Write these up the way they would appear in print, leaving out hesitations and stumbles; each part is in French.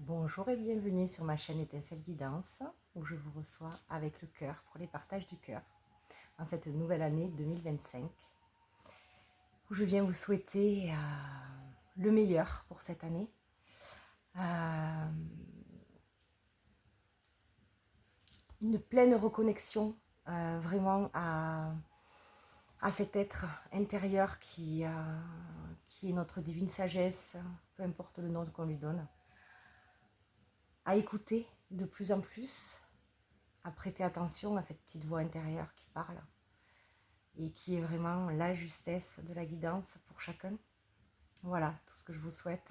Bonjour et bienvenue sur ma chaîne Étincelle Guidance où je vous reçois avec le cœur pour les partages du cœur en cette nouvelle année 2025 où je viens vous souhaiter le meilleur pour cette année. Une pleine reconnexion vraiment à cet être intérieur qui est notre divine sagesse, peu importe le nom qu'on lui donne, à écouter de plus en plus, à prêter attention à cette petite voix intérieure qui parle et qui est vraiment la justesse de la guidance pour chacun. Voilà tout ce que je vous souhaite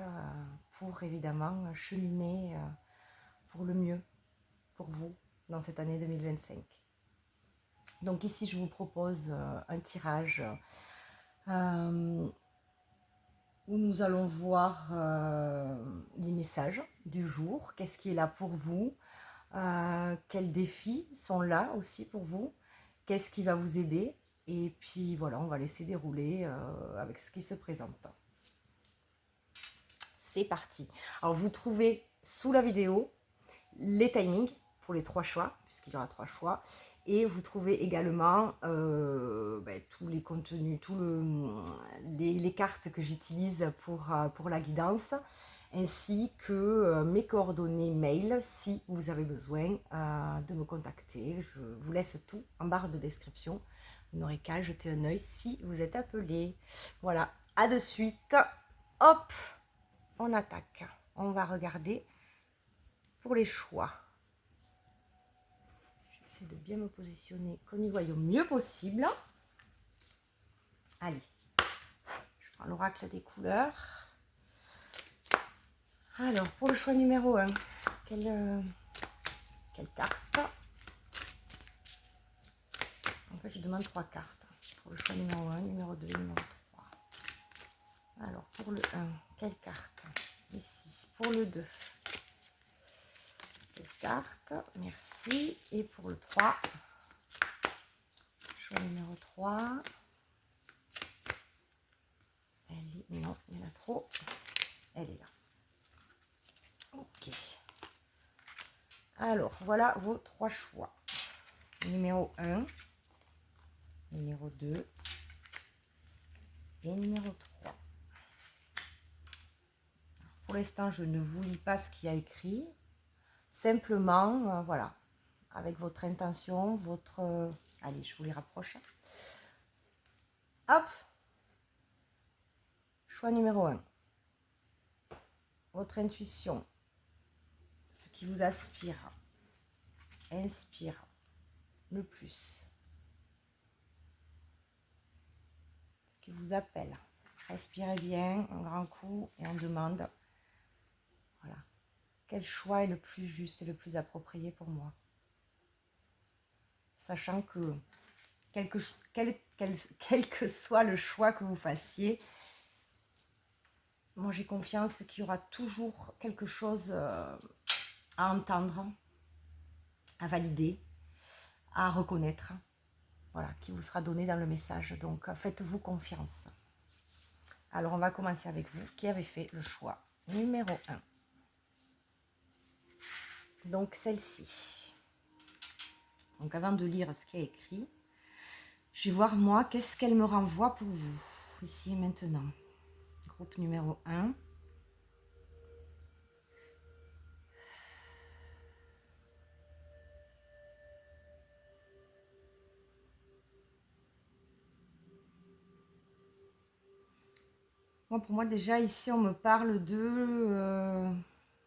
pour évidemment cheminer pour le mieux pour vous dans cette année 2025. Donc ici je vous propose un tirage où nous allons voir les messages du jour, qu'est-ce qui est là pour vous, quels défis sont là aussi pour vous, qu'est-ce qui va vous aider, et puis voilà, on va laisser dérouler avec ce qui se présente. C'est parti. Alors vous trouvez sous la vidéo les timings pour les 3 choix, puisqu'il y aura 3 choix, et vous trouvez également tous les contenus, les cartes que j'utilise pour la guidance, ainsi que mes coordonnées mail si vous avez besoin de me contacter. Je vous laisse tout en barre de description. Vous n'aurez qu'à jeter un œil si vous êtes appelé. Voilà, à de suite. Hop, on attaque. On va regarder pour les choix. J'essaie de bien me positionner, qu'on y voie au mieux possible. Allez, je prends l'oracle des couleurs. Alors, pour le choix numéro 1, quelle carte? En fait, je demande 3 cartes. Pour le choix numéro 1, numéro 2, numéro 3. Alors, pour le 1, quelle carte? Ici. Pour le 2, quelle carte? Merci. Et pour le 3, choix numéro 3. Non, il y en a trop. Elle est là. Ok. Alors, voilà vos 3 choix. Numéro 1, numéro 2 et numéro 3. Pour l'instant, je ne vous lis pas ce qu'il y a écrit. Simplement, voilà, avec votre intention, votre... allez, je vous les rapproche. Hop. Choix numéro 1. Votre intuition, ce qui vous inspire le plus, ce qui vous appelle. Respirez bien, un grand coup, et on demande, voilà, quel choix est le plus juste et le plus approprié pour moi. Sachant que, quel que soit le choix que vous fassiez, moi j'ai confiance qu'il y aura toujours quelque chose à entendre, à valider, à reconnaître, voilà, qui vous sera donné dans le message. Donc faites-vous confiance. Alors on va commencer avec vous qui avez fait le choix numéro 1. Donc celle-ci. Donc avant de lire ce qui est écrit, je vais voir moi qu'est-ce qu'elle me renvoie pour vous, ici et maintenant. Groupe numéro 1. Pour moi, déjà, ici, on me parle de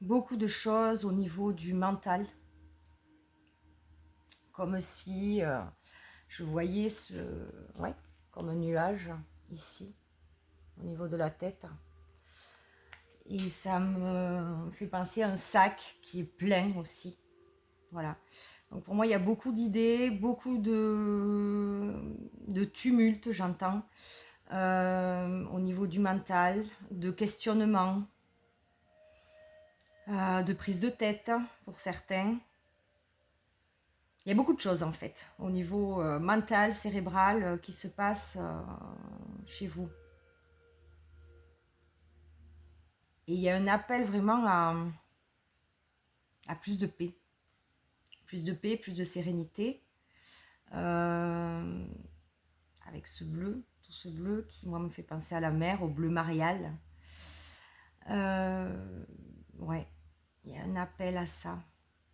beaucoup de choses au niveau du mental. Comme si je voyais comme un nuage ici, au niveau de la tête. Et ça me fait penser à un sac qui est plein aussi. Voilà. Donc pour moi, il y a beaucoup d'idées, beaucoup de tumulte, j'entends. Au niveau du mental, de questionnement, de prise de tête pour certains. Il y a beaucoup de choses en fait, au niveau mental, cérébral, qui se passe chez vous. Et il y a un appel vraiment à plus de paix. Plus de paix, plus de sérénité. Avec ce bleu, tout ce bleu qui, moi, me fait penser à la mer, au bleu marial. Ouais, il y a un appel à ça.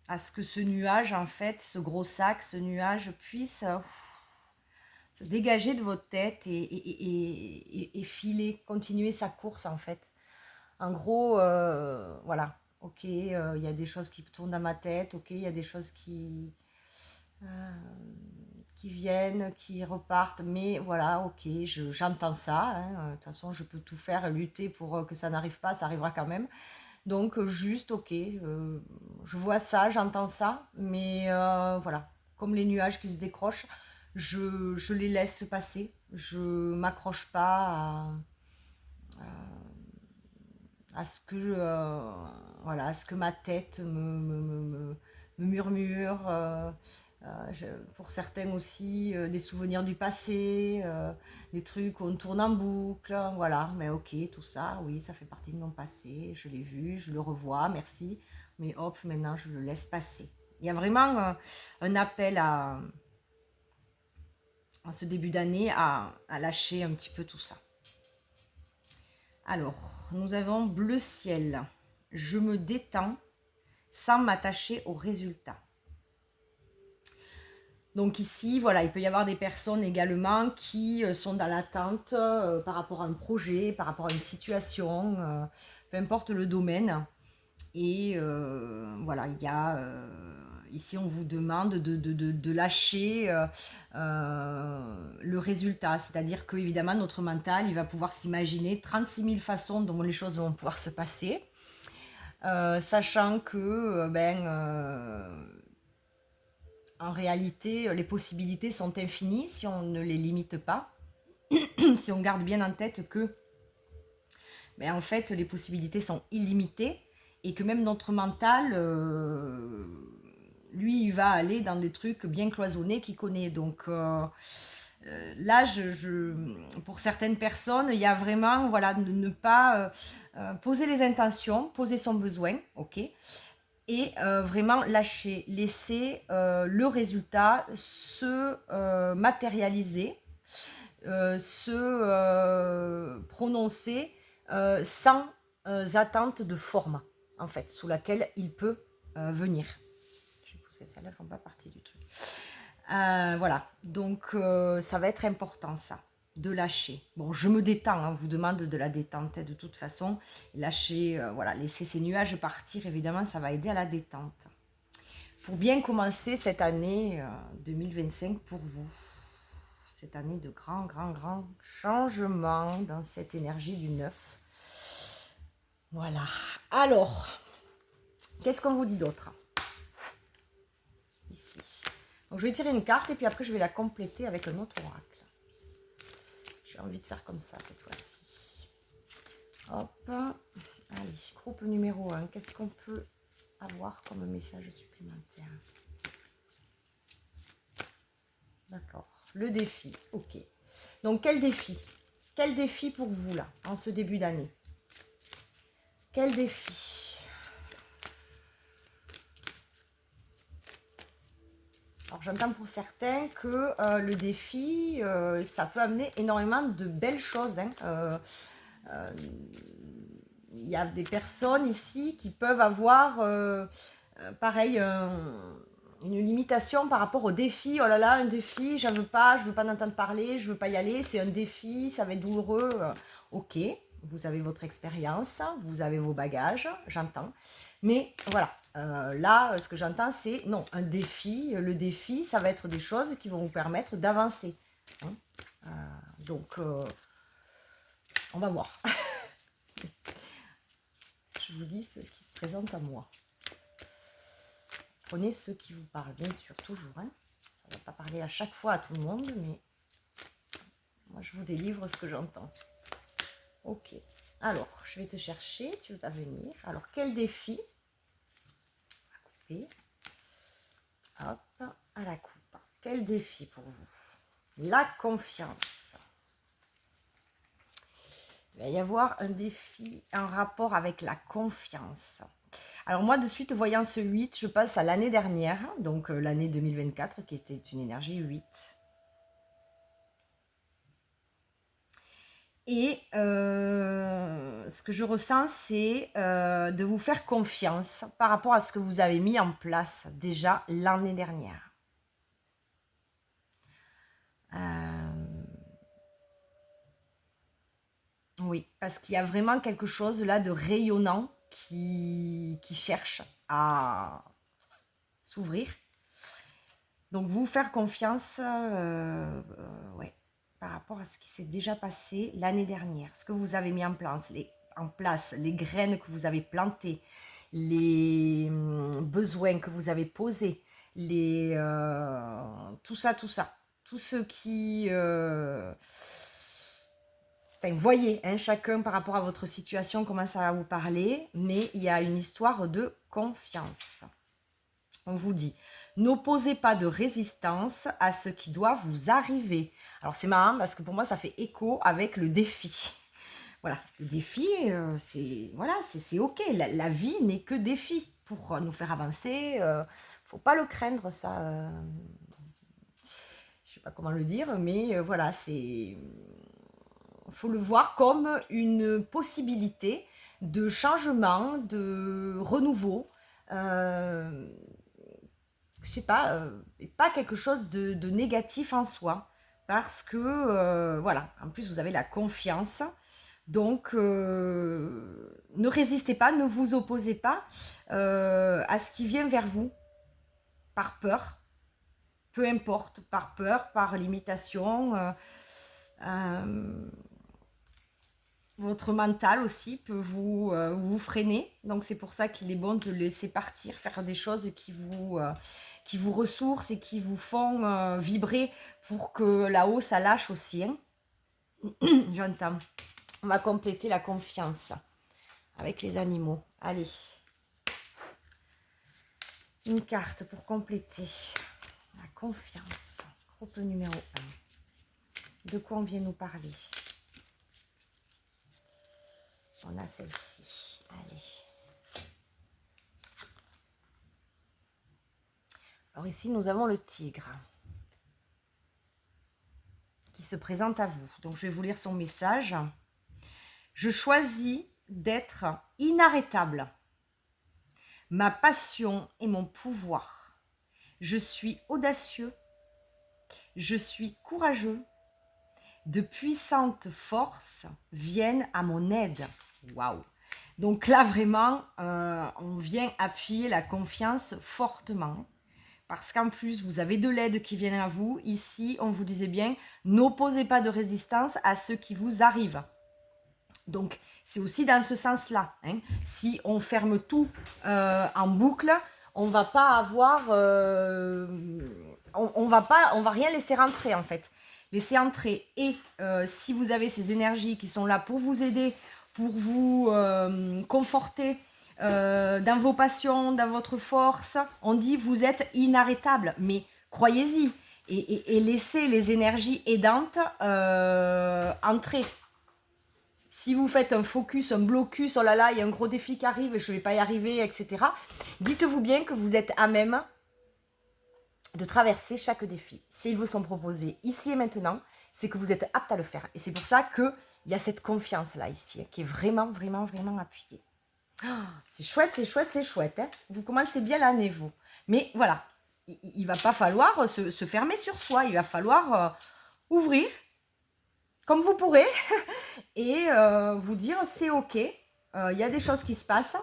À ce que ce nuage, en fait, ce gros sac, ce nuage puisse se dégager de votre tête et filer, continuer sa course, en fait. En gros, voilà, ok, il y a des choses qui tournent dans ma tête, ok, il y a des choses qui viennent, qui repartent, mais voilà, ok, j'entends ça, hein, de toute façon, je peux tout faire, lutter pour que ça n'arrive pas, ça arrivera quand même. Donc, juste, ok, je vois ça, j'entends ça, mais voilà, comme les nuages qui se décrochent, je les laisse passer, je m'accroche pas à ce que voilà, à ce que ma tête me murmure. Pour certains aussi, des souvenirs du passé, des trucs où on tourne en boucle, voilà. Mais ok, tout ça, oui, ça fait partie de mon passé. Je l'ai vu, je le revois, merci. Mais hop, maintenant, je le laisse passer. Il y a vraiment un appel à ce début d'année à lâcher un petit peu tout ça. Alors, nous avons bleu ciel. Je me détends sans m'attacher aux résultats. Donc ici, voilà, il peut y avoir des personnes également qui sont dans l'attente par rapport à un projet, par rapport à une situation, peu importe le domaine. Et voilà, il y a ici on vous demande de lâcher le résultat. C'est-à-dire que évidemment notre mental, il va pouvoir s'imaginer 36 000 façons dont les choses vont pouvoir se passer. Sachant que en réalité, les possibilités sont infinies si on ne les limite pas. Si on garde bien en tête que en fait, les possibilités sont illimitées et que même notre mental, lui, il va aller dans des trucs bien cloisonnés qu'il connaît. Donc là, pour certaines personnes, il y a vraiment, voilà, de ne pas poser les intentions, poser son besoin, ok, et vraiment lâcher, laisser le résultat se matérialiser, se prononcer sans attente de forme, en fait, sous laquelle il peut venir. Je vais pousser celle-là, elles ne font pas partie du truc. Voilà, donc ça va être important ça, de lâcher. Bon, je me détends, on vous demande de la détente de toute façon. Lâcher, voilà, laisser ces nuages partir, évidemment, ça va aider à la détente. Pour bien commencer cette année 2025 pour vous. Cette année de grands changements dans cette énergie du 9. Voilà. Alors, qu'est-ce qu'on vous dit d'autre? Ici. Donc, je vais tirer une carte et puis après, je vais la compléter avec un autre oracle. J'ai envie de faire comme ça cette fois-ci. Hop. Allez, groupe numéro 1. Qu'est-ce qu'on peut avoir comme message supplémentaire? D'accord. Le défi. Ok. Donc, quel défi? Quel défi pour vous, là, en ce début d'année? Quel défi? Alors, j'entends pour certains que le défi, ça peut amener énormément de belles choses. Hein. Il y a des personnes ici qui peuvent avoir, pareil, une limitation par rapport au défi. Oh là là, un défi, je veux pas en entendre parler, je veux pas y aller, c'est un défi, ça va être douloureux. Ok, vous avez votre expérience, vous avez vos bagages, j'entends. Mais voilà, là, ce que j'entends, c'est non, un défi. Le défi, ça va être des choses qui vont vous permettre d'avancer. Hein. Donc, on va voir. Je vous dis ce qui se présente à moi. Prenez ce qui vous parle, bien sûr, toujours. Hein. Ça ne va pas parler à chaque fois à tout le monde, mais moi, je vous délivre ce que j'entends. Ok. Alors, je vais te chercher, tu vas venir. Alors, quel défi? On va couper. Hop, à la coupe. Quel défi pour vous? La confiance. Il va y avoir un défi en rapport avec la confiance. Alors moi, de suite, voyant ce 8, je passe à l'année dernière, donc l'année 2024, qui était une énergie 8. Et ce que je ressens, c'est de vous faire confiance par rapport à ce que vous avez mis en place déjà l'année dernière. Oui, parce qu'il y a vraiment quelque chose là de rayonnant qui cherche à s'ouvrir. Donc vous faire confiance ouais, par rapport à ce qui s'est déjà passé l'année dernière, ce que vous avez mis en place, les graines que vous avez plantées, les besoins que vous avez posés, tout ça, tout ce qui... Enfin, voyez, hein, chacun par rapport à votre situation comment ça va vous parler, mais il y a une histoire de confiance. On vous dit, n'opposez pas de résistance à ce qui doit vous arriver. Alors c'est marrant parce que pour moi ça fait écho avec le défi. Voilà, le défi, c'est ok. La vie n'est que défi pour nous faire avancer. Faut pas le craindre ça. Je sais pas comment le dire, mais voilà, c'est faut le voir comme une possibilité de changement, de renouveau. Je sais pas, pas quelque chose de négatif en soi. Parce que, voilà, en plus vous avez la confiance. Donc, ne résistez pas, ne vous opposez pas à ce qui vient vers vous par peur. Peu importe, par peur, par limitation. Votre mental aussi peut vous freiner. Donc c'est pour ça qu'il est bon de le laisser partir, faire des choses qui vous ressourcent et qui vous font vibrer pour que là-haut ça lâche aussi. Hein. J'entends. On va compléter la confiance avec les animaux. Allez. Une carte pour compléter la confiance. Groupe numéro 1. De quoi on vient nous parler? On a celle-ci. Allez. Alors ici, nous avons le tigre qui se présente à vous. Donc, je vais vous lire son message. Je choisis d'être inarrêtable. Ma passion est mon pouvoir. Je suis audacieux. Je suis courageux. De puissantes forces viennent à mon aide. Waouh! Donc là, vraiment, on vient appuyer la confiance fortement. Parce qu'en plus, vous avez de l'aide qui vient à vous. Ici, on vous disait bien, n'opposez pas de résistance à ce qui vous arrive. Donc, c'est aussi dans ce sens-là. Hein. Si on ferme tout en boucle, on va pas avoir... on va rien laisser rentrer, en fait. Laisser entrer. Et si vous avez ces énergies qui sont là pour vous aider, pour vous conforter dans vos passions, dans votre force, on dit vous êtes inarrêtable. Mais croyez-y et laissez les énergies aidantes entrer. Si vous faites un focus, un blocus, oh là là, il y a un gros défi qui arrive et je ne vais pas y arriver, etc. Dites-vous bien que vous êtes à même de traverser chaque défi. S'ils vous sont proposés ici et maintenant, c'est que vous êtes apte à le faire. Et c'est pour ça qu'il y a cette confiance-là ici, qui est vraiment, vraiment, vraiment appuyée. Oh, c'est chouette, c'est chouette, c'est chouette. Hein. Vous commencez bien l'année, vous. Mais voilà, il ne va pas falloir se fermer sur soi. Il va falloir ouvrir, comme vous pourrez, et vous dire c'est ok, il y a des choses qui se passent.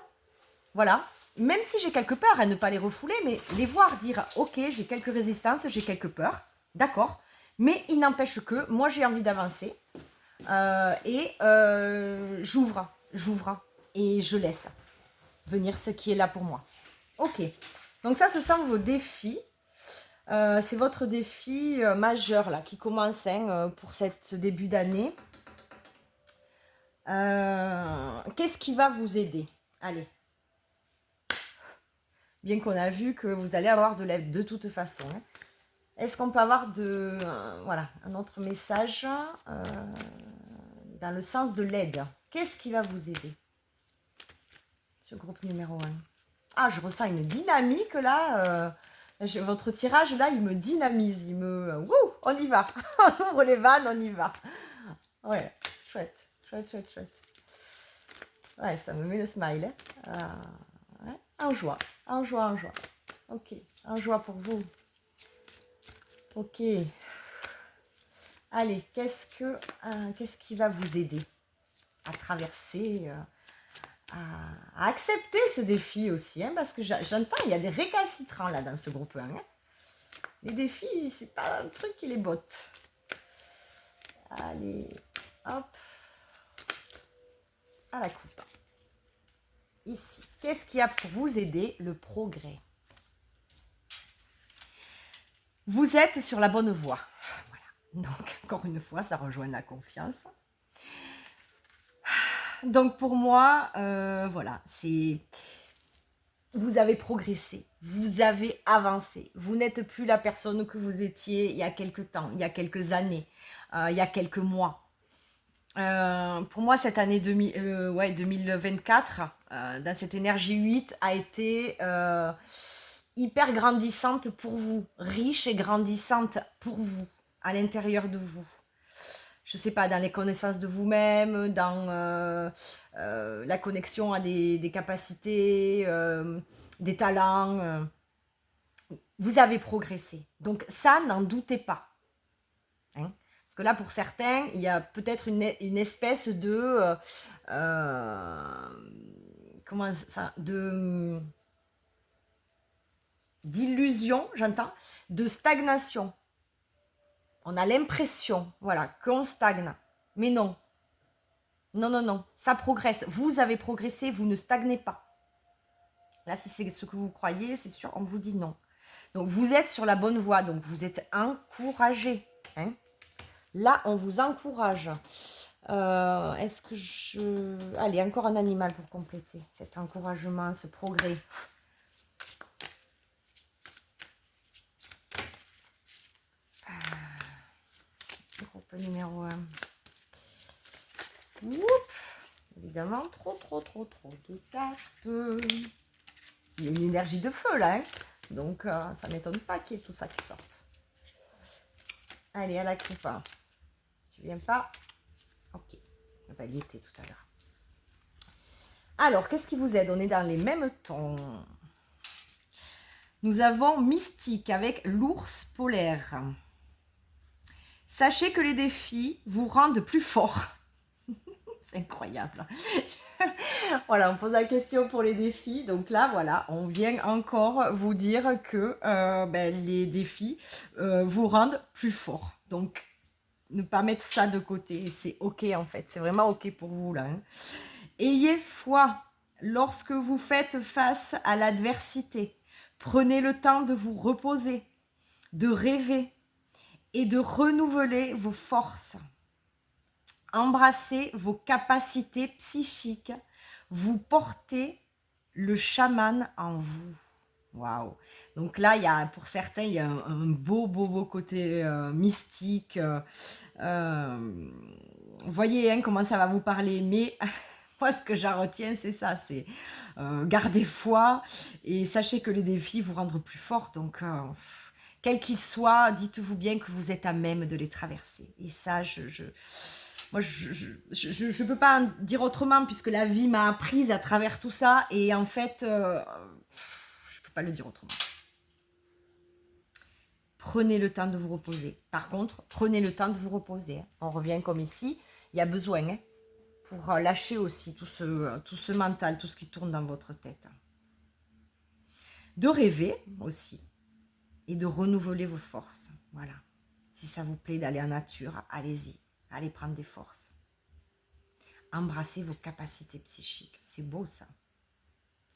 Voilà. Même si j'ai quelques peurs, à ne pas les refouler, mais les voir, dire ok, j'ai quelques résistances, j'ai quelques peurs, d'accord. Mais il n'empêche que moi j'ai envie d'avancer et j'ouvre et je laisse venir ce qui est là pour moi. Ok. Donc ça, ce sont vos défis. C'est votre défi majeur là qui commence pour ce début d'année. Qu'est-ce qui va vous aider? Allez. Bien qu'on a vu que vous allez avoir de l'aide de toute façon. Hein. Est-ce qu'on peut avoir un autre message dans le sens de l'aide? Qu'est-ce qui va vous aider? Ce groupe numéro 1. Ah, je ressens une dynamique là. Votre tirage là, il me dynamise. Il me... Wouh, on y va. On ouvre les vannes, on y va. Ouais, chouette, chouette, chouette, chouette. Ouais, ça me met le smile. Hein. Ouais. En joie, en joie, en joie. Ok, en joie pour vous. Ok. Allez, qu'est-ce qui va vous aider à traverser, à accepter ce défi aussi, hein, parce que j'entends, il y a des récalcitrants là dans ce groupe 1. Hein. Les défis, c'est pas un truc qui les botte. Allez, hop, à la coupe. Ici, qu'est-ce qui a pour vous aider le progrès? Vous êtes sur la bonne voie. Voilà. Donc, encore une fois, ça rejoint la confiance. Donc, pour moi, voilà, c'est... Vous avez progressé, vous avez avancé. Vous n'êtes plus la personne que vous étiez il y a quelques temps, il y a quelques années, il y a quelques mois. Pour moi, cette année 2024, dans cette énergie 8, a été hyper grandissante pour vous, riche et grandissante pour vous, à l'intérieur de vous. Je sais pas, dans les connaissances de vous-même, dans la connexion à des capacités, des talents. Vous avez progressé. Donc ça, n'en doutez pas. Hein. Parce que là, pour certains, il y a peut-être une espèce de... comment ça, d'illusion, j'entends, de stagnation. On a l'impression, voilà, qu'on stagne. Mais non. Non, non, non. Ça progresse. Vous avez progressé, vous ne stagnez pas. Là, si c'est ce que vous croyez, c'est sûr, on vous dit non. Donc, vous êtes sur la bonne voie. Donc, vous êtes encouragé. Hein. Là, on vous encourage. Est-ce que je... Allez, encore un animal pour compléter cet encouragement, ce progrès. Groupe numéro 1. Oups. Évidemment, trop de cartes. Il y a une énergie de feu, là. Hein. Donc, ça ne m'étonne pas qu'il y ait tout ça qui sorte. Allez, à la coupe. Hein. Tu viens pas? Ok. Bah, il y était tout à l'heure. Alors, qu'est-ce qui vous aide? On est dans les mêmes tons. Nous avons Mystique avec l'ours polaire. Sachez que les défis vous rendent plus fort. C'est incroyable. Voilà, on pose la question pour les défis. Donc là, voilà, on vient encore vous dire que les défis vous rendent plus fort. Donc, ne pas mettre ça de côté. C'est OK, en fait. C'est vraiment OK pour vous, là. Hein. Ayez foi lorsque vous faites face à l'adversité. Prenez le temps de vous reposer, de rêver et de renouveler vos forces. Embrassez vos capacités psychiques. Vous portez le chaman en vous. Waouh! Donc là, pour certains, il y a un beau côté mystique. Vous voyez hein, comment ça va vous parler. Mais moi, ce que j'en retiens, c'est ça. C'est gardez foi et sachez que les défis vous rendront plus fort. Donc, quels qu'ils soient, dites-vous bien que vous êtes à même de les traverser. Et ça, moi, je ne peux pas en dire autrement puisque la vie m'a apprise à travers tout ça. Et en fait, je ne peux pas le dire autrement. Prenez le temps de vous reposer. Par contre, prenez le temps de vous reposer. On revient comme ici. Il y a besoin hein, pour lâcher aussi tout ce mental, tout ce qui tourne dans votre tête. De rêver aussi. Et de renouveler vos forces. Voilà. Si ça vous plaît d'aller en nature, allez-y. Allez prendre des forces. Embrassez vos capacités psychiques. C'est beau ça.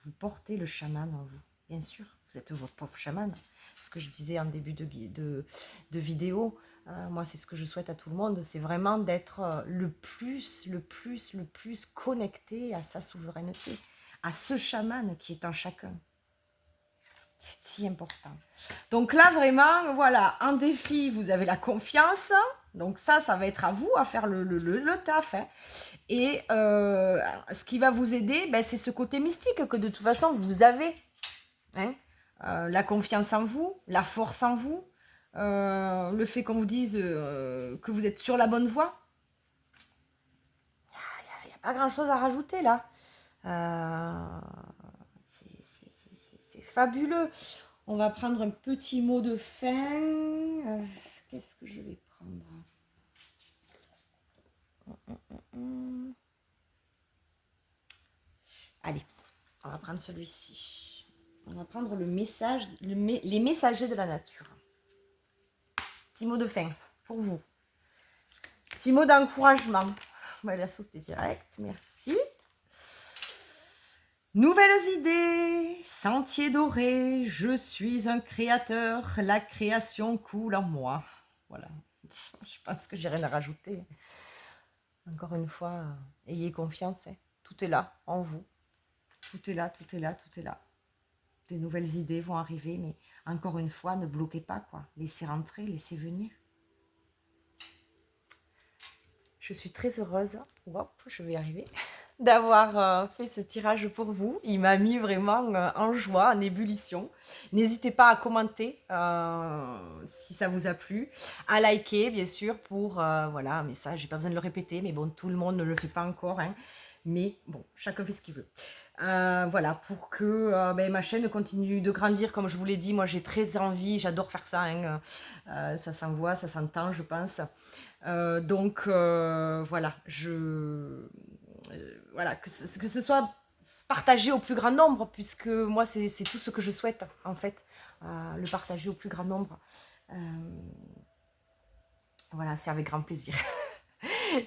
Vous portez le chaman en vous. Bien sûr, vous êtes votre propre chaman. Ce que je disais en début de vidéo, moi c'est ce que je souhaite à tout le monde, c'est vraiment d'être le plus connecté à sa souveraineté, à ce chaman qui est en chacun. C'est si important. Donc là, vraiment, voilà, un défi, vous avez la confiance. Donc ça va être à vous à faire le taf. Hein. Et ce qui va vous aider, c'est ce côté mystique que de toute façon, vous avez. hein. La confiance en vous, la force en vous, le fait qu'on vous dise que vous êtes sur la bonne voie. Il n'y a pas grand-chose à rajouter là. C'est fabuleux. On va prendre un petit mot de fin. Qu'est-ce que je vais prendre? Allez, on va prendre celui-ci. On va prendre le message, les messagers de la nature. Petit mot de fin pour vous. Petit mot d'encouragement. On va la sauter direct. Merci. Nouvelles idées, sentier doré, je suis un créateur, la création coule en moi. Voilà, je pense que j'ai rien à rajouter. Encore une fois, ayez confiance, hein. Tout est là, en vous. Tout est là, tout est là, tout est là. Des nouvelles idées vont arriver, mais encore une fois, ne bloquez pas, quoi. Laissez rentrer, laissez venir. Je suis très heureuse, hop, je vais y arriver, d'avoir fait ce tirage pour vous. Il m'a mis vraiment en joie, en ébullition. N'hésitez pas à commenter si ça vous a plu, à liker bien sûr pour, voilà, mais ça j'ai pas besoin de le répéter, mais bon, tout le monde ne le fait pas encore, hein. Mais bon, chacun fait ce qu'il veut. Voilà, pour que ma chaîne continue de grandir, comme je vous l'ai dit, moi j'ai très envie, j'adore faire ça, hein. Ça s'envoie, ça s'entend, je pense. Donc voilà, voilà, que ce soit partagé au plus grand nombre, puisque moi c'est tout ce que je souhaite en fait, le partager au plus grand nombre. Voilà, c'est avec grand plaisir.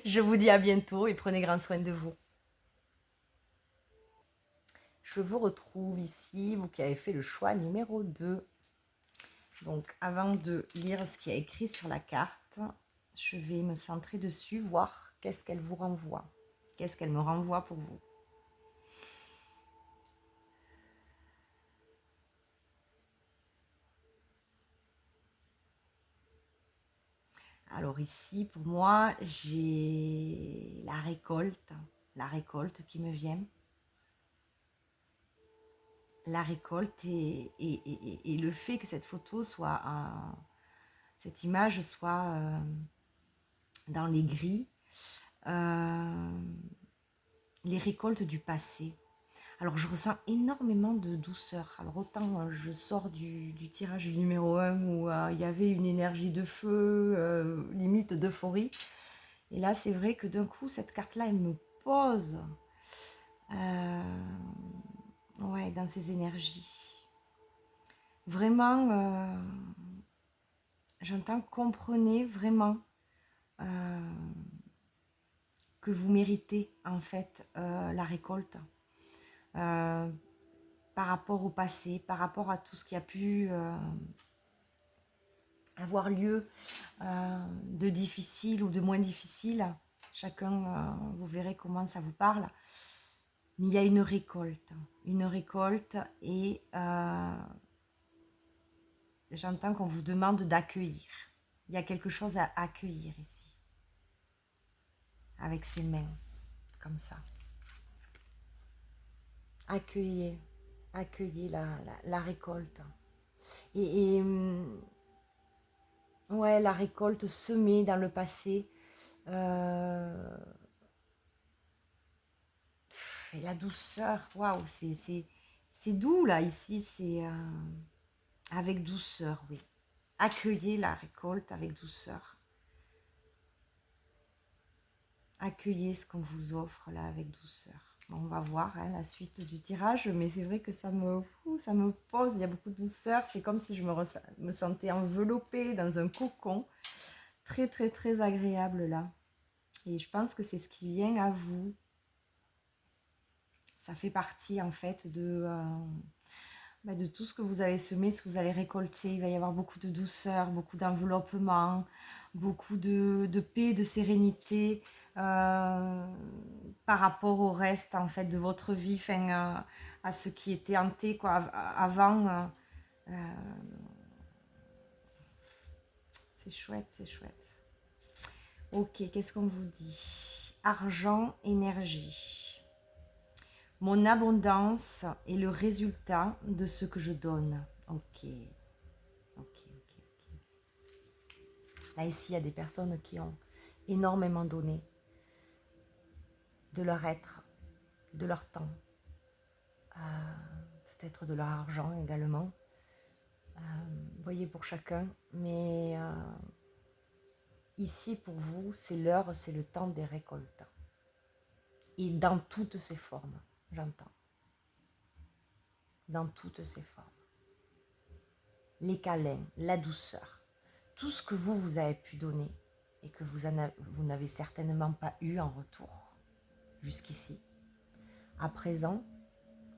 Je vous dis à bientôt et prenez grand soin de vous. Je vous retrouve ici, vous qui avez fait le choix numéro 2. Donc avant de lire ce qui est écrit sur la carte, je vais me centrer dessus, voir qu'est-ce qu'elle vous renvoie. Qu'est-ce qu'elle me renvoie pour vous? Alors ici, pour moi, j'ai la récolte qui me vient. La récolte et le fait que cette photo soit, cette image soit dans les gris, les récoltes du passé. Alors je ressens énormément de douceur. Alors autant je sors du tirage du numéro 1 où il y avait une énergie de feu, limite d'euphorie. Et là c'est vrai que d'un coup cette carte-là elle me pose ouais, dans ces énergies. Vraiment, j'entends comprenez vraiment que vous méritez en fait la récolte. Par rapport au passé, par rapport à tout ce qui a pu avoir lieu de difficile ou de moins difficile. Chacun, vous verrez comment ça vous parle. Mais il y a une récolte et j'entends qu'on vous demande d'accueillir. Il y a quelque chose à accueillir ici, avec ses mains, comme ça. Accueillez la récolte. Et ouais, la récolte semée dans le passé. Et la douceur, waouh, c'est doux là, ici, c'est avec douceur, oui. Accueillez la récolte avec douceur. Accueillez ce qu'on vous offre là avec douceur. Bon, on va voir hein, la suite du tirage, mais c'est vrai que ça me pose, il y a beaucoup de douceur. C'est comme si je me sentais enveloppée dans un cocon. Très, très, très agréable là. Et je pense que c'est ce qui vient à vous. Ça fait partie en fait de tout ce que vous avez semé, ce que vous allez récolter. Il va y avoir beaucoup de douceur, beaucoup d'enveloppement, beaucoup de paix, de sérénité par rapport au reste en fait de votre vie, à ce qui était hanté quoi, avant. C'est chouette, c'est chouette. Ok, qu'est-ce qu'on vous dit? Argent, énergie. Mon abondance est le résultat de ce que je donne. Ok. Là, ici, il y a des personnes qui ont énormément donné de leur être, de leur temps, peut-être de leur argent également. Vous voyez, pour chacun. Mais ici, pour vous, c'est l'heure, c'est le temps des récoltes. Et dans toutes ses formes, j'entends. Dans toutes ses formes. Les câlins, la douceur, tout ce que vous avez pu donner et que vous n'avez certainement pas eu en retour jusqu'ici. À présent,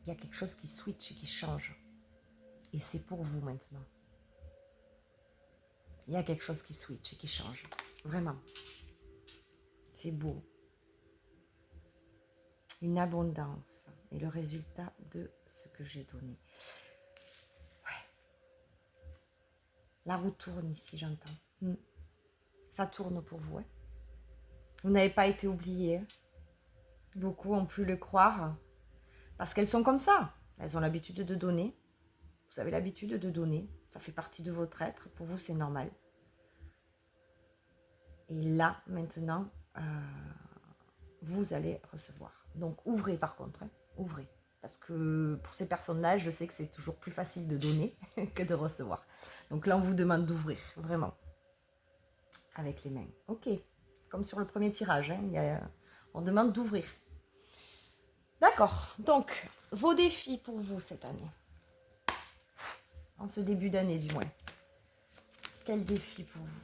il y a quelque chose qui switch et qui change. Et c'est pour vous maintenant. Il y a quelque chose qui switch et qui change. Vraiment. C'est beau. Une abondance est le résultat de ce que j'ai donné. Ouais. La roue tourne ici, j'entends. Ça tourne pour vous. Hein. Vous n'avez pas été oubliés. Beaucoup ont pu le croire. Parce qu'elles sont comme ça. Elles ont l'habitude de donner. Vous avez l'habitude de donner. Ça fait partie de votre être. Pour vous, c'est normal. Et là, maintenant, vous allez recevoir. Donc, ouvrez par contre. Hein. Ouvrez. Parce que pour ces personnes-là, je sais que c'est toujours plus facile de donner que de recevoir. Donc là, on vous demande d'ouvrir, vraiment. Avec les mains. Ok. Comme sur le premier tirage. Hein, on demande d'ouvrir. D'accord. Donc, vos défis pour vous cette année. En ce début d'année, du moins. Quel défi pour vous?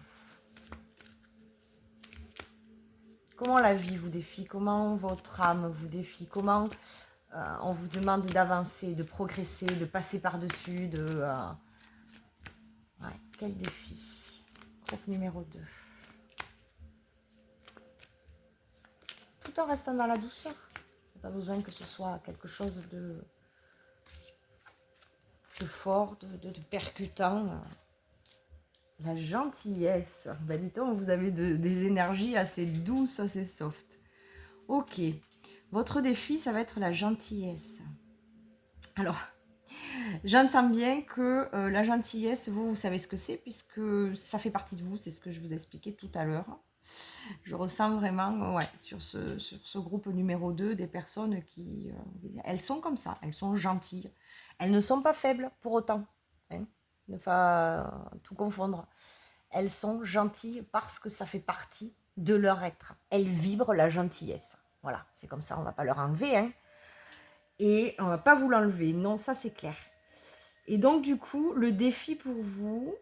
Comment la vie vous défie? Comment votre âme vous défie? Comment on vous demande d'avancer, de progresser, de passer par-dessus, Ouais, quel défi? Groupe numéro 2. Tout en restant dans la douceur. Il n'y a pas besoin que ce soit quelque chose de fort, de percutant. La gentillesse. Ben dites-on, vous avez des énergies assez douces, assez soft. Ok. Votre défi, ça va être la gentillesse. Alors, j'entends bien que la gentillesse, vous savez ce que c'est, puisque ça fait partie de vous, c'est ce que je vous expliquais tout à l'heure. Je ressens vraiment, sur ce groupe numéro 2, des personnes qui, elles sont comme ça, elles sont gentilles. Elles ne sont pas faibles pour autant, hein, ne pas tout confondre. Elles sont gentilles parce que ça fait partie de leur être. Elles vibrent la gentillesse. Voilà, c'est comme ça, on ne va pas leur enlever, hein. Et on ne va pas vous l'enlever, non, ça c'est clair. Et donc du coup, le défi pour vous,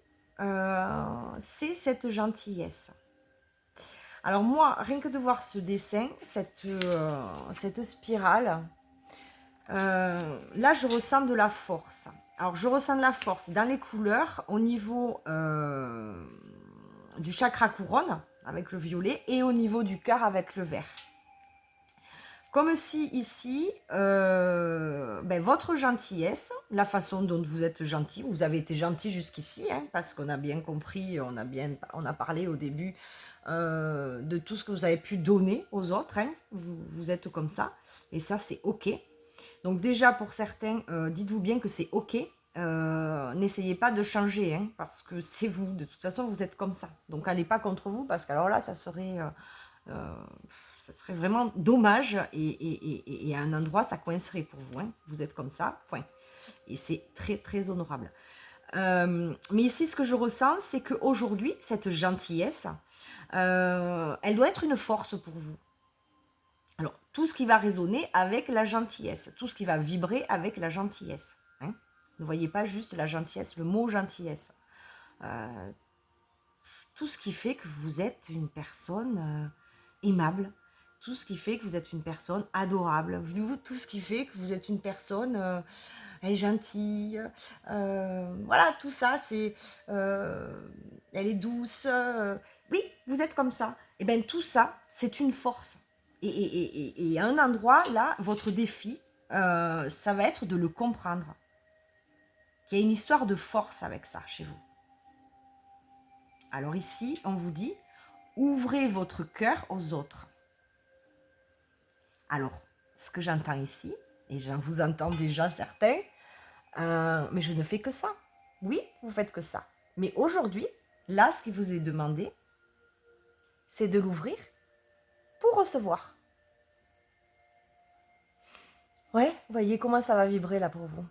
c'est cette gentillesse. Alors moi, rien que de voir ce dessin, cette spirale, là je ressens de la force. Alors je ressens de la force dans les couleurs au niveau du chakra couronne avec le violet et au niveau du cœur avec le vert. Comme si ici, votre gentillesse, la façon dont vous êtes gentil, vous avez été gentil jusqu'ici, hein, parce qu'on a bien compris, on a parlé au début de tout ce que vous avez pu donner aux autres, hein, vous êtes comme ça, et ça c'est ok. Donc déjà pour certains, dites-vous bien que c'est ok, n'essayez pas de changer, hein, parce que c'est vous, de toute façon vous êtes comme ça. Donc allez pas contre vous, parce qu'alors là ça serait vraiment dommage et à un endroit ça coincerait pour vous, hein. Vous êtes comme ça, point. Et c'est très très honorable. Mais ici ce que je ressens, c'est qu'aujourd'hui cette gentillesse, elle doit être une force pour vous. Alors tout ce qui va résonner avec la gentillesse, tout ce qui va vibrer avec la gentillesse, hein. Ne voyez pas juste la gentillesse, le mot gentillesse. Tout ce qui fait que vous êtes une personne aimable, tout ce qui fait que vous êtes une personne adorable, tout ce qui fait que vous êtes une personne gentille, voilà, tout ça, c'est, elle est douce, oui, vous êtes comme ça. Et bien tout ça, c'est une force. Et à un endroit, là, votre défi, ça va être de le comprendre. Qu'il y a une histoire de force avec ça chez vous. Alors ici, on vous dit, ouvrez votre cœur aux autres. Alors, ce que j'entends ici, et j'en vous entends déjà certains, mais je ne fais que ça. Oui, vous faites que ça. Mais aujourd'hui, là, ce qui vous est demandé, c'est de l'ouvrir pour recevoir. Ouais, vous voyez comment ça va vibrer là pour vous.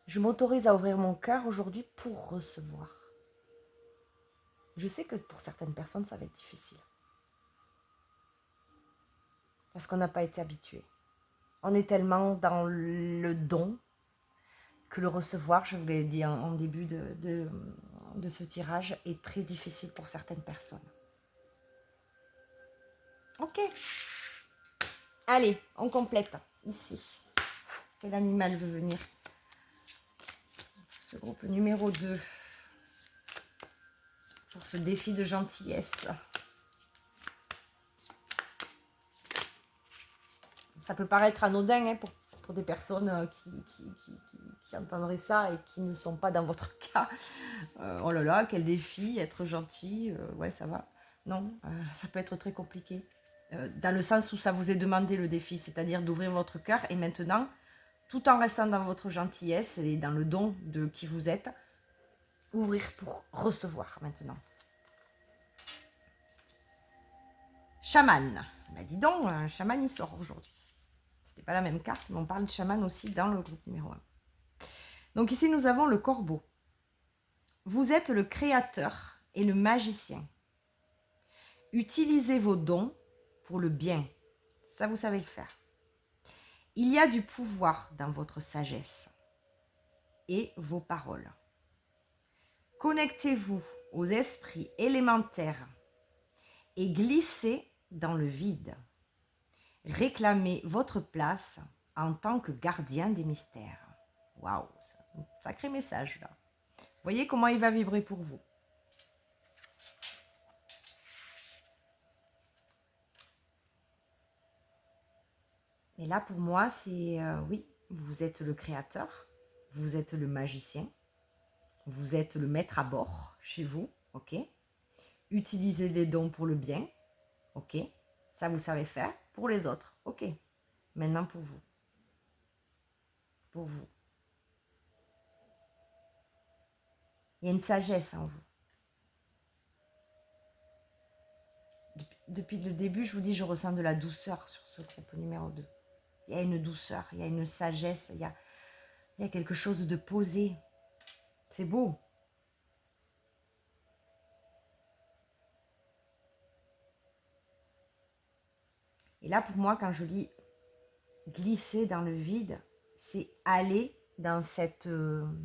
Je m'autorise à ouvrir mon cœur aujourd'hui pour recevoir. Je sais que pour certaines personnes, ça va être difficile. Parce qu'on n'a pas été habitué. On est tellement dans le don que le recevoir, je vous l'ai dit en début de ce tirage, est très difficile pour certaines personnes. Ok. Allez, on complète ici. Quel animal veut venir? Ce groupe numéro 2. Pour ce défi de gentillesse. Ça peut paraître anodin hein, pour des personnes qui entendraient ça et qui ne sont pas dans votre cas. Oh là là, quel défi, être gentil, ouais ça va. Non, ça peut être très compliqué. Dans le sens où ça vous est demandé le défi, c'est-à-dire d'ouvrir votre cœur et maintenant, tout en restant dans votre gentillesse et dans le don de qui vous êtes, ouvrir pour recevoir maintenant. Chaman. Bah dis donc, un chaman il sort aujourd'hui. C'était pas la même carte, mais on parle de chaman aussi dans le groupe numéro 1. Donc ici nous avons le corbeau. Vous êtes le créateur et le magicien. Utilisez vos dons pour le bien. Ça, vous savez le faire. Il y a du pouvoir dans votre sagesse et vos paroles. Connectez-vous aux esprits élémentaires et glissez dans le vide. Réclamez votre place en tant que gardien des mystères. Waouh, sacré message là. Voyez comment il va vibrer pour vous. Et là, pour moi, c'est oui, vous êtes le créateur, vous êtes le magicien, vous êtes le maître à bord chez vous, ok? Utilisez des dons pour le bien, ok? Ça, vous savez faire pour les autres, ok? Maintenant, pour vous. Pour vous. Il y a une sagesse en vous. Depuis le début, je vous dis, je ressens de la douceur sur ce groupe numéro 2. Il y a une douceur, il y a une sagesse, il y a quelque chose de posé. C'est beau. Et là, pour moi, quand je lis glisser dans le vide, c'est aller dans cette... comment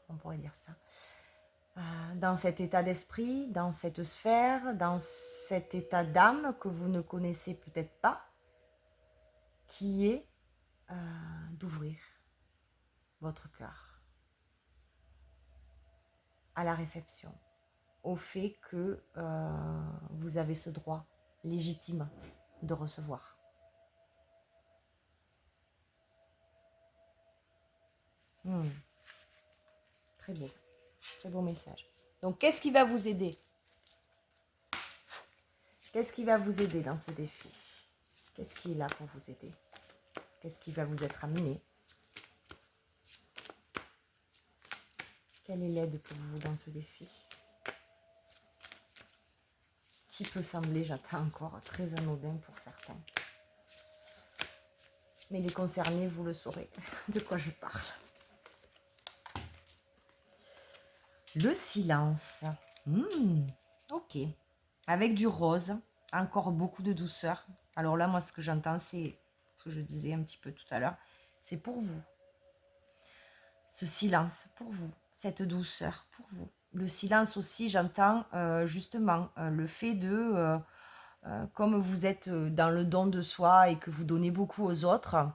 on pourrait dire ça? Dans cet état d'esprit, dans cette sphère, dans cet état d'âme que vous ne connaissez peut-être pas, qui est d'ouvrir votre cœur à la réception, au fait que vous avez ce droit légitime de recevoir. Très beau message. Donc, qu'est-ce qui va vous aider? Qu'est-ce qui va vous aider dans ce défi? Qu'est-ce qui est là pour vous aider? Qu'est-ce qui va vous être amené? Quelle est l'aide pour vous dans ce défi? Qui peut sembler, j'attends encore, très anodin pour certains. Mais les concernés, vous le saurez de quoi je parle. Le silence. Ok. Avec du rose, encore beaucoup de douceur. Alors là, moi, ce que j'entends, c'est ce que je disais un petit peu tout à l'heure. C'est pour vous. Ce silence, pour vous. Cette douceur, pour vous. Le silence aussi, j'entends justement le fait de... comme vous êtes dans le don de soi et que vous donnez beaucoup aux autres,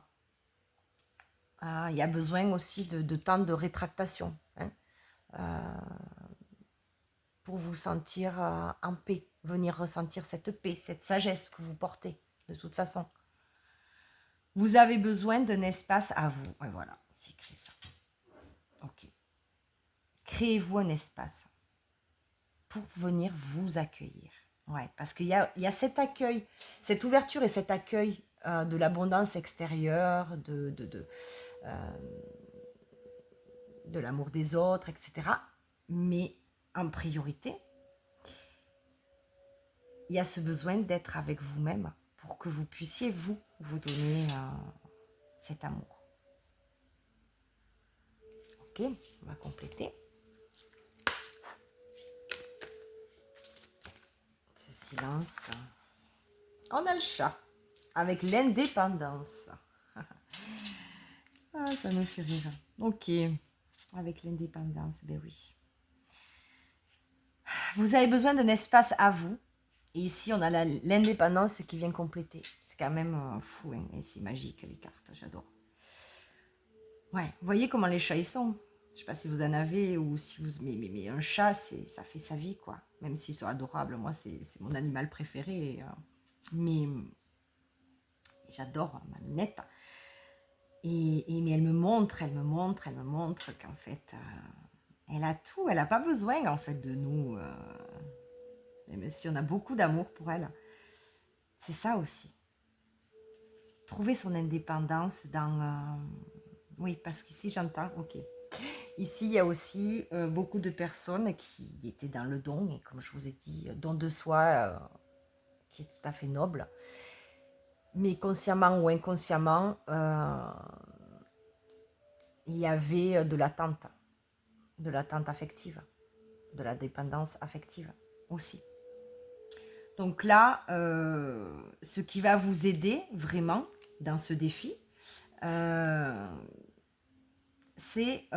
il y a besoin aussi de temps de rétractation. Pour vous sentir en paix, venir ressentir cette paix, cette sagesse que vous portez, de toute façon. Vous avez besoin d'un espace à vous. Et voilà, c'est écrit ça. Ok. Créez-vous un espace pour venir vous accueillir. Ouais, parce qu'il y a cet accueil, cette ouverture et cet accueil de l'abondance extérieure, de l'amour des autres, etc. Mais en priorité, il y a ce besoin d'être avec vous-même pour que vous puissiez vous donner cet amour. Ok, on va compléter. Ce silence. On a le chat avec l'indépendance. Ah, ça me fait rire. Ok, avec l'indépendance, ben oui. Vous avez besoin d'un espace à vous. Et ici, on a l'indépendance qui vient compléter. C'est quand même fou, hein, et c'est magique les cartes, j'adore. Ouais, vous voyez comment les chats ils sont. Je ne sais pas si vous en avez ou si vous... Mais un chat, ça fait sa vie, quoi. Même s'ils sont adorables, moi, c'est mon animal préféré. Mais j'adore ma minette. Mais elle me montre qu'en fait, elle a tout. Elle n'a pas besoin, en fait, de nous. Même si on a beaucoup d'amour pour elle. C'est ça aussi. Trouver son indépendance dans... Oui, parce qu'ici, j'entends... Ok. Ici, il y a aussi beaucoup de personnes qui étaient dans le don, et comme je vous ai dit, don de soi qui est tout à fait noble. Mais consciemment ou inconsciemment, il y avait de l'attente affective, de la dépendance affective aussi. Donc là, ce qui va vous aider vraiment dans ce défi, c'est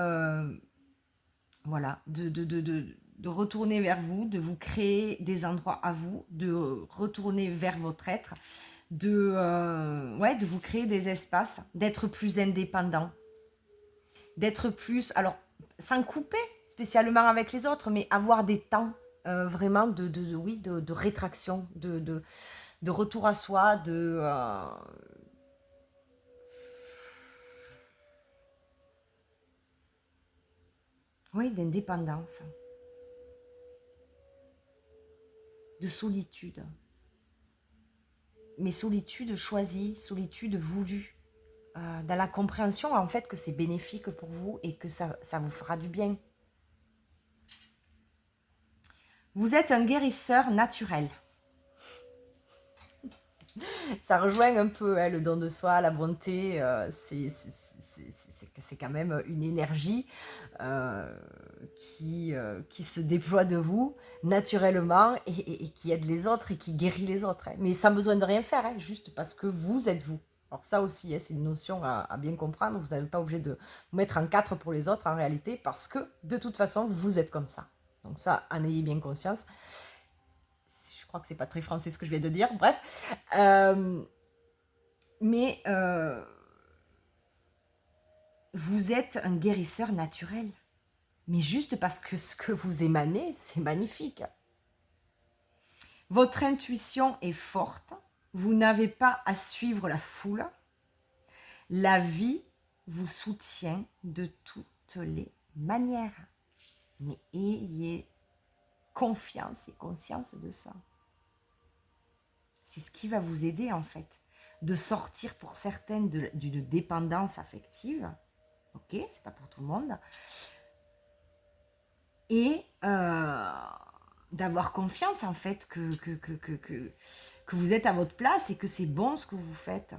voilà, de retourner vers vous, de vous créer des endroits à vous, de retourner vers votre être, de vous créer des espaces, d'être plus indépendant, d'être plus, alors sans couper spécialement avec les autres, mais avoir des temps vraiment de rétraction, de retour à soi, d'indépendance, de solitude. Mais solitude choisie, solitude voulue, dans la compréhension en fait que c'est bénéfique pour vous et que ça vous fera du bien. Vous êtes un guérisseur naturel. Ça rejoint un peu le don de soi, la bonté. C'est quand même une énergie qui se déploie de vous naturellement et qui aide les autres et qui guérit les autres. Hein. Mais sans besoin de rien faire, hein, juste parce que vous êtes vous. Alors ça aussi, hein, c'est une notion à bien comprendre. Vous n'êtes pas obligé de vous mettre en quatre pour les autres en réalité parce que de toute façon, vous êtes comme ça. Donc ça, en ayez bien conscience. Je crois que c'est pas très français ce que je viens de dire. Bref. Mais vous êtes un guérisseur naturel. Mais juste parce que ce que vous émanez, c'est magnifique. Votre intuition est forte. Vous n'avez pas à suivre la foule. La vie vous soutient de toutes les manières. Mais ayez confiance et conscience de ça. C'est ce qui va vous aider en fait. De sortir pour certaines d'une dépendance affective. Ok, c'est pas pour tout le monde. Et d'avoir confiance en fait que vous êtes à votre place et que c'est bon ce que vous faites.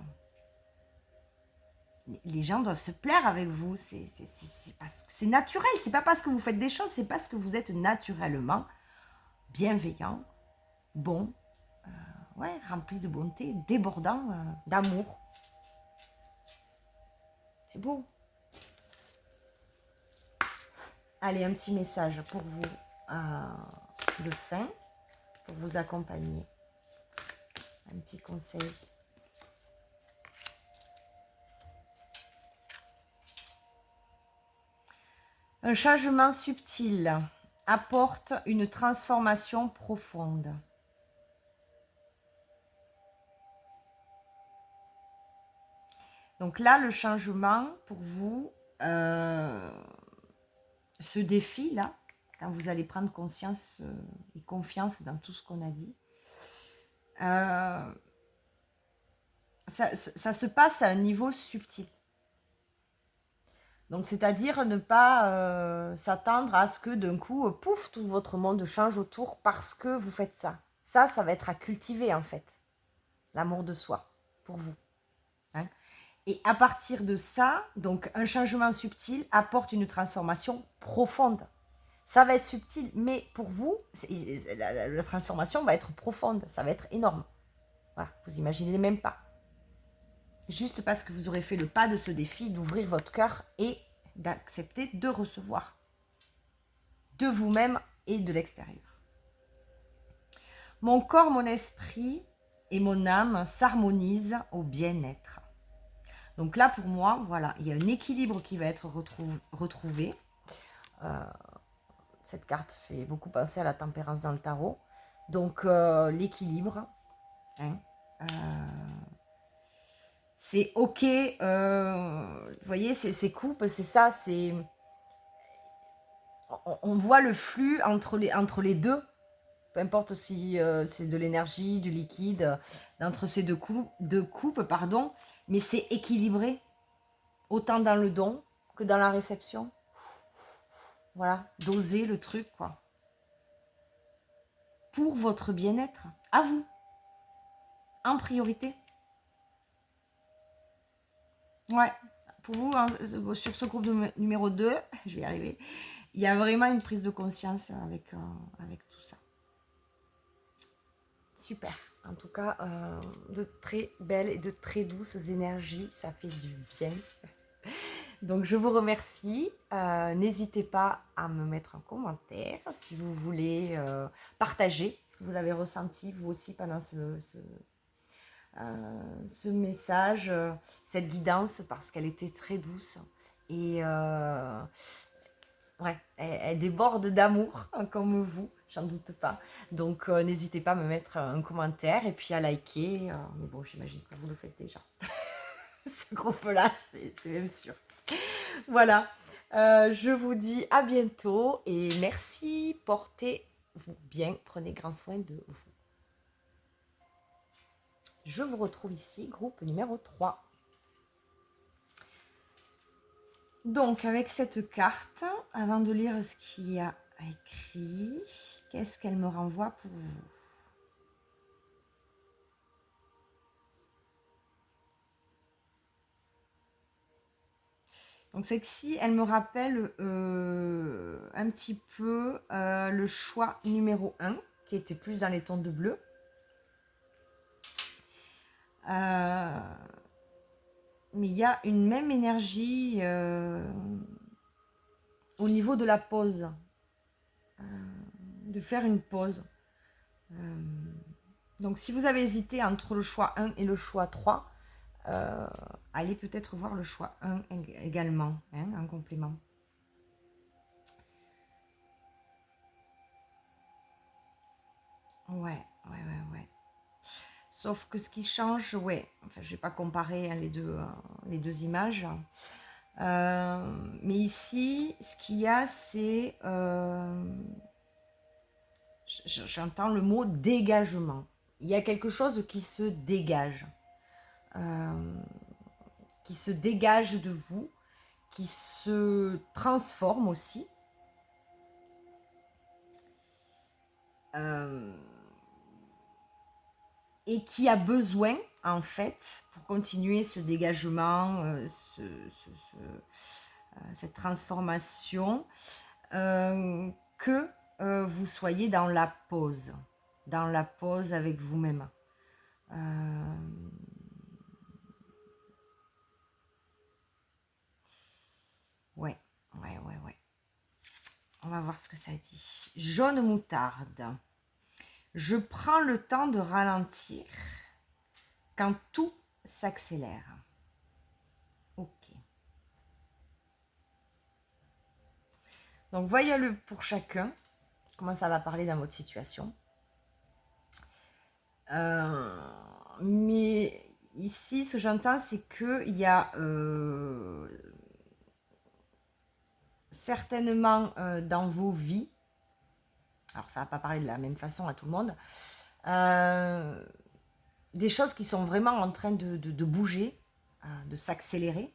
Les gens doivent se plaire avec vous, c'est naturel, c'est pas parce que vous faites des choses, c'est parce que vous êtes naturellement bienveillant, bon, rempli de bonté, débordant d'amour. C'est beau. Allez, un petit message pour vous de fin, pour vous accompagner. Un petit conseil. Un changement subtil apporte une transformation profonde. Donc là, le changement pour vous, ce défi-là, quand vous allez prendre conscience et confiance dans tout ce qu'on a dit, ça se passe à un niveau subtil. Donc, c'est-à-dire ne pas s'attendre à ce que d'un coup, pouf, tout votre monde change autour parce que vous faites ça. Ça va être à cultiver en fait, l'amour de soi, pour vous. Hein. Et à partir de ça, donc un changement subtil apporte une transformation profonde. Ça va être subtil, mais pour vous, la transformation va être profonde, ça va être énorme. Voilà, vous imaginez même pas. Juste parce que vous aurez fait le pas de ce défi, d'ouvrir votre cœur et d'accepter de recevoir de vous-même et de l'extérieur. Mon corps, mon esprit et mon âme s'harmonisent au bien-être. Donc là, pour moi, voilà, il y a un équilibre qui va être retrouvé. Cette carte fait beaucoup penser à la tempérance dans le tarot. Donc, l'équilibre. Hein, c'est ok. Vous voyez, ces coupes, c'est ça. On voit le flux entre les deux. Peu importe si c'est de l'énergie, du liquide, entre ces deux coupes, pardon. Mais c'est équilibré. Autant dans le don que dans la réception. Voilà, doser le truc, quoi. Pour votre bien-être, à vous, en priorité. Ouais, pour vous, hein, sur ce groupe numéro 2, je vais y arriver, il y a vraiment une prise de conscience avec tout ça. Super. En tout cas, de très belles et de très douces énergies, ça fait du bien. Donc, je vous remercie. N'hésitez pas à me mettre un commentaire si vous voulez partager ce que vous avez ressenti, vous aussi, pendant ce message, cette guidance, parce qu'elle était très douce. Et ouais, elle déborde d'amour, comme vous, j'en doute pas. Donc, n'hésitez pas à me mettre un commentaire et puis à liker. Mais bon, j'imagine que vous le faites déjà. Ce groupe-là, c'est même sûr. Voilà, je vous dis à bientôt et merci, portez-vous bien, prenez grand soin de vous. Je vous retrouve ici, groupe numéro 3. Donc, avec cette carte, avant de lire ce qu'il y a écrit, qu'est-ce qu'elle me renvoie pour vous? Donc, celle-ci, elle me rappelle un petit peu le choix numéro 1, qui était plus dans les tons de bleu. Mais il y a une même énergie au niveau de la pause, de faire une pause. Donc si vous avez hésité entre le choix 1 et le choix 3, allez peut-être voir le choix 1 également, hein, en complément. Ouais. Sauf que ce qui change, ouais, enfin je ne vais pas comparer hein, les deux images. Mais ici, ce qu'il y a, c'est... j'entends le mot dégagement. Il y a quelque chose qui se dégage. Qui se dégage de vous, qui se transforme aussi. Et qui a besoin, en fait, pour continuer ce dégagement, cette transformation, que vous soyez dans la pause avec vous-même. Ouais. On va voir ce que ça dit. Jaune moutarde. Je prends le temps de ralentir quand tout s'accélère. Ok. Donc, voyez-le pour chacun. Comment ça va parler dans votre situation. Mais ici, ce que j'entends, c'est qu'il y a certainement dans vos vies, alors ça ne va pas parler de la même façon à tout le monde, des choses qui sont vraiment en train de bouger, de s'accélérer,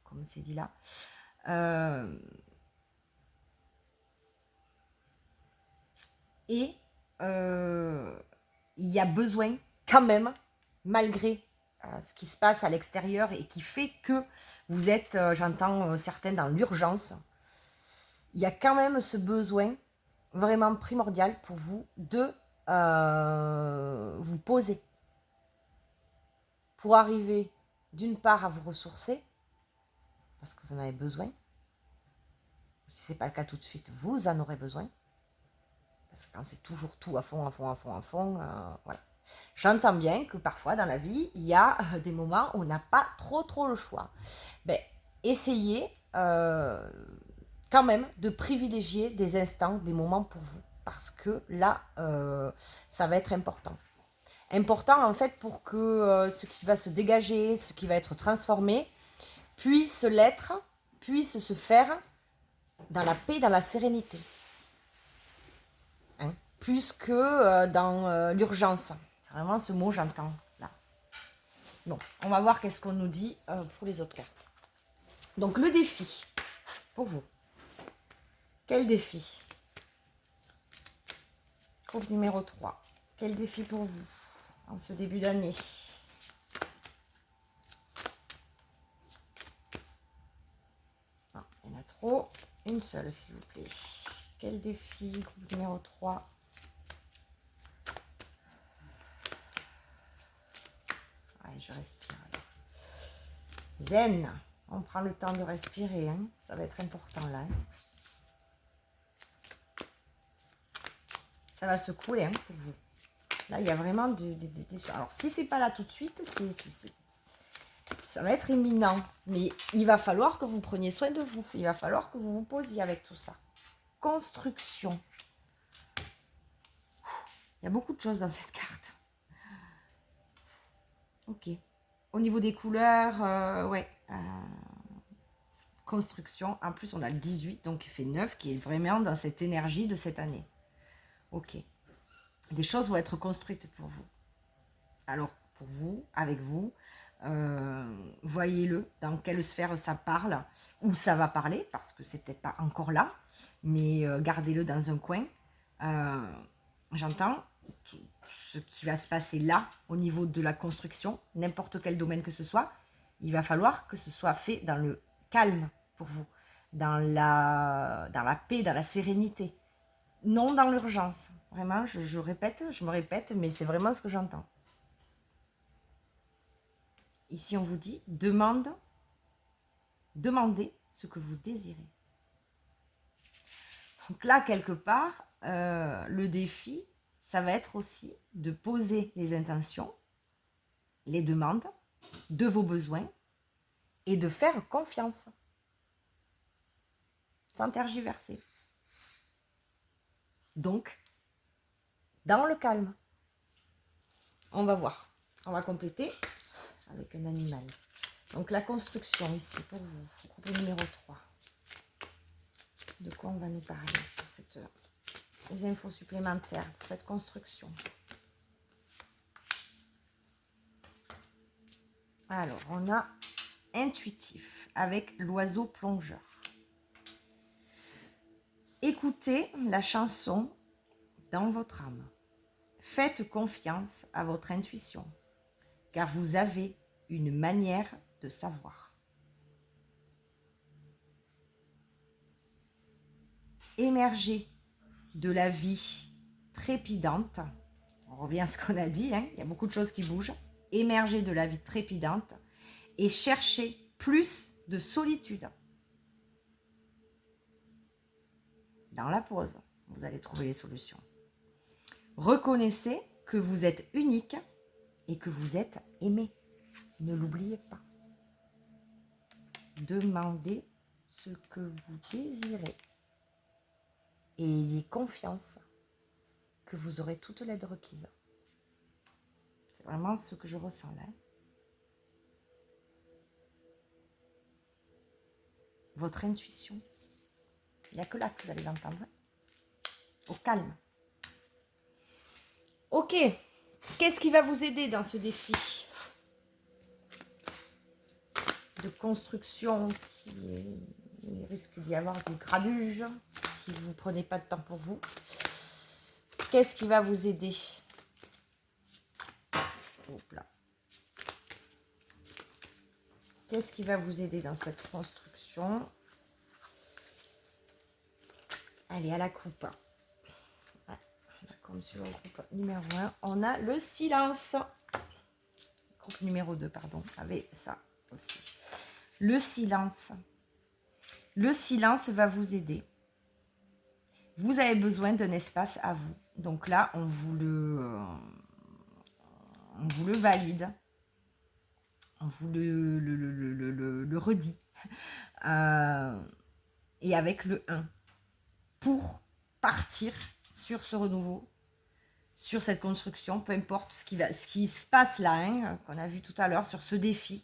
comme c'est dit là. Et il y a besoin quand même, malgré ce qui se passe à l'extérieur et qui fait que vous êtes, j'entends certains, dans l'urgence, il y a quand même ce besoin vraiment primordial pour vous de vous poser pour arriver d'une part à vous ressourcer, parce que vous en avez besoin. Si ce n'est pas le cas tout de suite, vous en aurez besoin. Parce que quand c'est toujours tout à fond, voilà. J'entends bien que parfois dans la vie, il y a des moments où on n'a pas trop le choix. Ben, essayez quand même de privilégier des instants, des moments pour vous. Parce que là, ça va être important. Important en fait pour que ce qui va se dégager, ce qui va être transformé, puisse l'être, puisse se faire dans la paix, dans la sérénité. Hein, plus que dans l'urgence. C'est vraiment ce mot j'entends là. Bon, on va voir qu'est-ce qu'on nous dit pour les autres cartes. Donc le défi pour vous. Quel défi? Groupe numéro 3. Quel défi pour vous en ce début d'année? Non, il y en a trop. Une seule, s'il vous plaît. Quel défi? Groupe numéro 3. Allez, je respire. Zen. On prend le temps de respirer. Hein. Ça va être important là. Hein. Ça va secouer hein, pour vous. Là, il y a vraiment des... Alors, si c'est pas là tout de suite, ça va être imminent. Mais il va falloir que vous preniez soin de vous. Il va falloir que vous vous posiez avec tout ça. Construction. Il y a beaucoup de choses dans cette carte. Ok. Au niveau des couleurs, ouais. Construction. En plus, on a le 18, donc il fait 9, qui est vraiment dans cette énergie de cette année. Ok. Des choses vont être construites pour vous. Alors, pour vous, avec vous, voyez-le, dans quelle sphère ça parle, où ça va parler, parce que c'est peut-être pas encore là, mais gardez-le dans un coin. J'entends ce qui va se passer là, au niveau de la construction, n'importe quel domaine que ce soit, il va falloir que ce soit fait dans le calme pour vous, dans la paix, dans la sérénité, non dans l'urgence. Vraiment, je me répète, mais c'est vraiment ce que j'entends. Ici, on vous dit, demandez ce que vous désirez. Donc là, quelque part, le défi, ça va être aussi de poser les intentions, les demandes de vos besoins et de faire confiance, sans tergiverser. Donc, dans le calme, on va voir. On va compléter avec un animal. Donc, la construction ici, pour vous, groupe numéro 3. De quoi on va nous parler sur les infos supplémentaires pour cette construction? Alors, on a intuitif avec l'oiseau plongeur. Écoutez la chanson dans votre âme. Faites confiance à votre intuition, car vous avez une manière de savoir. Émergez de la vie trépidante. On revient à ce qu'on a dit, hein, il y a beaucoup de choses qui bougent. Émergez de la vie trépidante et cherchez plus de solitude. Dans la pause, vous allez trouver les solutions. Reconnaissez que vous êtes unique et que vous êtes aimé. Ne l'oubliez pas. Demandez ce que vous désirez et ayez confiance que vous aurez toute l'aide requise. C'est vraiment ce que je ressens là. Votre intuition. Il n'y a que là que vous allez l'entendre. Au calme. Ok, Qu'est-ce qui va vous aider dans ce défi de construction il risque d'y avoir du grabuge si vous ne prenez pas de temps pour vous. Qu'est-ce qui va vous aider? Hop là. Qu'est-ce qui va vous aider dans cette construction? Allez, à la coupe. Ouais, comme sur le groupe numéro 1, on a le silence. Groupe numéro 2, pardon, avait ça aussi. Le silence. Le silence va vous aider. Vous avez besoin d'un espace à vous. Donc là, on vous le valide. On vous le redit. Et avec le 1. Pour partir sur ce renouveau, sur cette construction, peu importe ce qui se passe là, hein, qu'on a vu tout à l'heure, sur ce défi.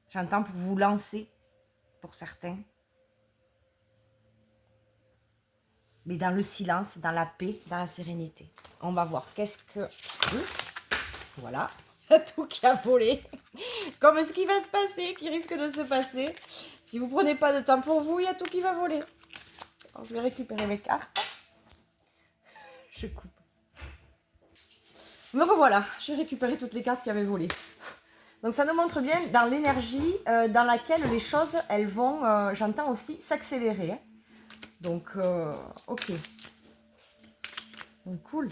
J'entends pour vous lancer, pour certains. Mais dans le silence, dans la paix, dans la sérénité. On va voir qu'est-ce que... Voilà, il y a tout qui a volé. Comme ce qui va se passer, qui risque de se passer. Si vous ne prenez pas de temps pour vous, il y a tout qui va voler. Alors, je vais récupérer mes cartes. Je coupe. Me revoilà, j'ai récupéré toutes les cartes qui avaient volé. Donc ça nous montre bien dans l'énergie dans laquelle les choses, elles vont, j'entends aussi, s'accélérer. Hein. Donc, ok. Donc, cool.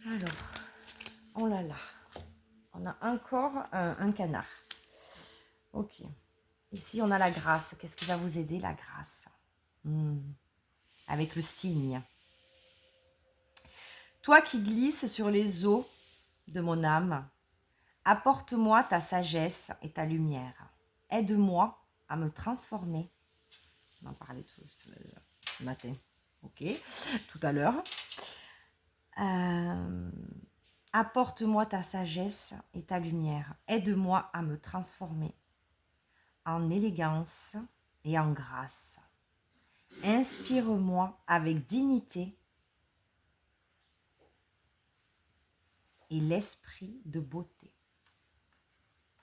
Alors, oh là là. On a encore un canard. Ok. Ici, on a la grâce. Qu'est-ce qui va vous aider, la grâce? Avec le cygne. Toi qui glisses sur les eaux de mon âme, apporte-moi ta sagesse et ta lumière. Aide-moi à me transformer. On en parlait tout ce matin. Ok, tout à l'heure. Apporte-moi ta sagesse et ta lumière. Aide-moi à me transformer en élégance et en grâce. Inspire-moi avec dignité et l'esprit de beauté.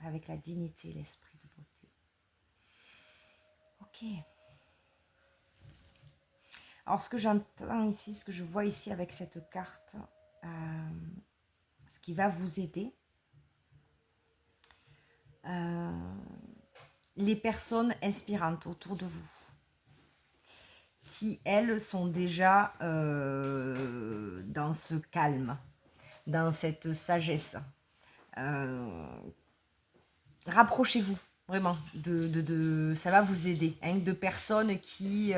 Avec la dignité et l'esprit de beauté. Ok. Alors, ce que j'entends ici, ce que je vois ici avec cette carte, ce qui va vous aider, les personnes inspirantes autour de vous, qui, elles, sont déjà dans ce calme, dans cette sagesse. Rapprochez-vous, vraiment, ça va vous aider, hein, de personnes qui...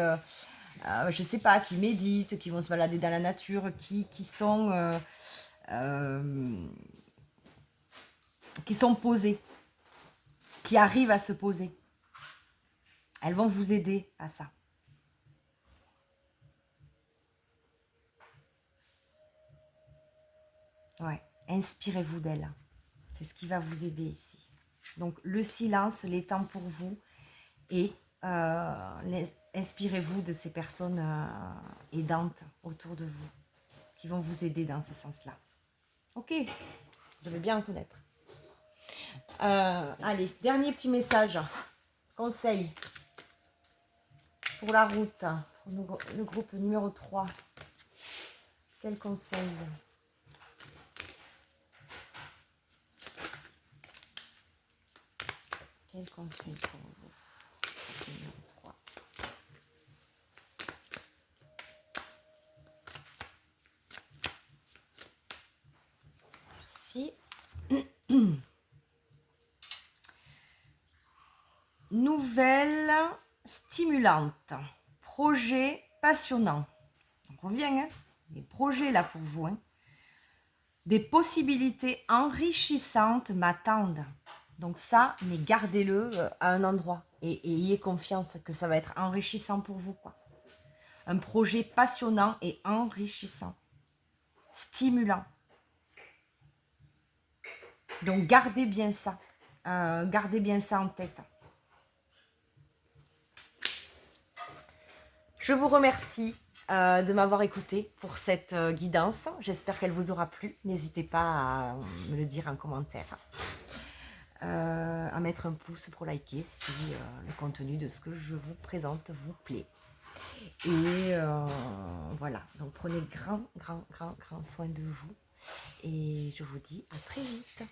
je sais pas, qui méditent, qui vont se balader dans la nature, qui sont posées, qui arrivent à se poser. Elles vont vous aider à ça. Ouais, inspirez-vous d'elles. C'est ce qui va vous aider ici. Donc le silence, les temps pour vous et inspirez-vous de ces personnes aidantes autour de vous qui vont vous aider dans ce sens-là. Ok, je vais bien en connaître. Allez, dernier petit message. Conseil pour la route. Pour le groupe numéro 3. Quel conseil? Quel conseil pour vous? Numéro 3. Merci. Nouvelle stimulante. Projet passionnant. On revient, hein? Les projets là pour vous. Hein? Des possibilités enrichissantes m'attendent. Donc ça, mais gardez-le à un endroit. Et ayez confiance que ça va être enrichissant pour vous. Quoi. Un projet passionnant et enrichissant. Stimulant. Donc gardez bien ça. Gardez bien ça en tête. Je vous remercie de m'avoir écouté pour cette guidance. J'espère qu'elle vous aura plu. N'hésitez pas à me le dire en commentaire, à mettre un pouce pour liker si le contenu de ce que je vous présente vous plaît. Et voilà, donc prenez grand soin de vous et je vous dis à très vite.